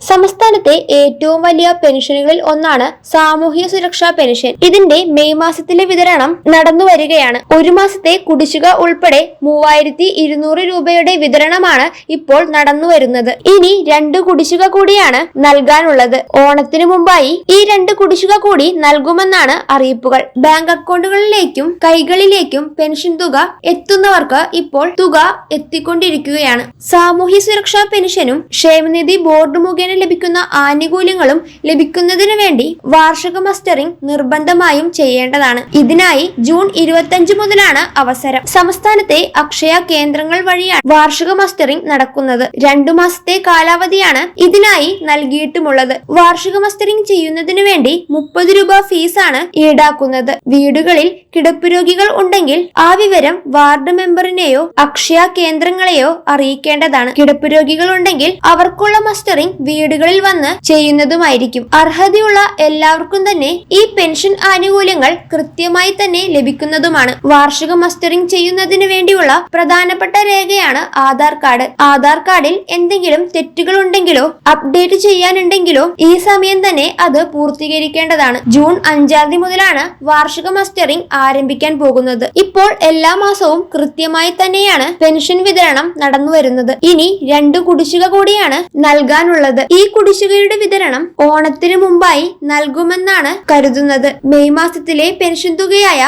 സംസ്ഥാനത്തെ ഏറ്റവും വലിയ പെൻഷനുകളിൽ ഒന്നാണ് സാമൂഹ്യ സുരക്ഷാ പെൻഷൻ. ഇതിന്റെ മെയ് മാസത്തിലെ വിതരണം നടന്നു വരികയാണ്. ഒരു മാസത്തെ കുടിശ്ശിക ഉൾപ്പെടെ 3200 രൂപയുടെ വിതരണമാണ് ഇപ്പോൾ നടന്നു വരുന്നത്. ഇനി 2 കുടിശ്ശിക കൂടിയാണ് നൽകാനുള്ളത്. ഓണത്തിനു മുമ്പായി ഈ 2 കുടിശ്ശിക കൂടി നൽകുമെന്നാണ് അറിയിപ്പുകൾ. ബാങ്ക് അക്കൗണ്ടുകളിലേക്കും കൈകളിലേക്കും പെൻഷൻ തുക എത്തുന്നവർക്ക് ഇപ്പോൾ തുക എത്തിക്കൊണ്ടിരിക്കുകയാണ്. സാമൂഹ്യ സുരക്ഷാ പെൻഷനും ക്ഷേമനിധി ബോർഡ് മുഖേന ലഭിക്കുന്ന ആനുകൂല്യങ്ങളും ലഭിക്കുന്നതിനു വേണ്ടി വാർഷിക മസ്റ്ററിംഗ് നിർബന്ധമായും ചെയ്യേണ്ടതാണ്. ഇതിനായി ജൂൺ 25 മുതലാണ് അവസരം. സംസ്ഥാനത്തെ അക്ഷയ കേന്ദ്രങ്ങൾ വഴിയാണ് വാർഷിക മസ്റ്ററിംഗ് നടക്കുന്നത്. 2 മാസത്തെ കാലാവധിയാണ് ഇതിനായി നൽകിയിട്ടുമുള്ളത്. വാർഷിക മസ്റ്ററിംഗ് ചെയ്യുന്നതിനു വേണ്ടി 30 രൂപ ഫീസാണ് ഈടാക്കുന്നത്. വീടുകളിൽ കിടപ്പ് രോഗികൾ ഉണ്ടെങ്കിൽ ആ വിവരം വാർഡ് മെമ്പറിനെയോ അക്ഷയ കേന്ദ്രങ്ങളെയോ അറിയിക്കേണ്ടതാണ്. കിടപ്പ് രോഗികൾ ഉണ്ടെങ്കിൽ അവർക്കുള്ള മസ്റ്ററിംഗ് വീടുകളിൽ വന്ന് ചെയ്യുന്നതുമായിരിക്കും. അർഹതയുള്ള എല്ലാവർക്കും തന്നെ ഈ പെൻഷൻ ആനുകൂല്യങ്ങൾ കൃത്യമായി തന്നെ ലഭിക്കുന്നതുമാണ്. വാർഷിക മസ്റ്ററിംഗ് ചെയ്യുന്നതിന് വേണ്ടിയുള്ള പ്രധാനപ്പെട്ട രേഖയാണ് ആധാർ കാർഡ്. ആധാർ കാർഡിൽ എന്തെങ്കിലും തെറ്റുകൾ ഉണ്ടെങ്കിലോ അപ്ഡേറ്റ് ചെയ്യാനുണ്ടെങ്കിലോ ഈ സമയം തന്നെ അത് പൂർത്തീകരിക്കേണ്ടതാണ്. ജൂൺ 5 മുതലാണ് വാർഷിക മസ്റ്ററിംഗ് ആരംഭിക്കാൻ പോകുന്നത്. ഇപ്പോൾ എല്ലാ മാസവും കൃത്യമായി തന്നെയാണ് പെൻഷൻ വിതരണം നടന്നു വരുന്നത്. ഇനി 2 കുടിശ്ശിക കൂടിയാണ് നൽകാനുള്ളത്. ഈ കുടിശ്ശികയുടെ വിതരണം ഓണത്തിന് മുമ്പായി നൽകുമെന്നാണ് കരുതുന്നത്. മെയ് മാസത്തിലെ പെൻഷൻ തുകയായ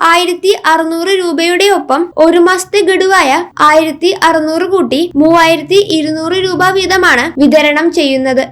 1600 രൂപയുടെ ഒപ്പം ഒരു മാസത്തെ ഗഡുവായ 1600 കൂട്ടി 3200 രൂപ വീതമാണ് വിതരണം ചെയ്യുന്നത്.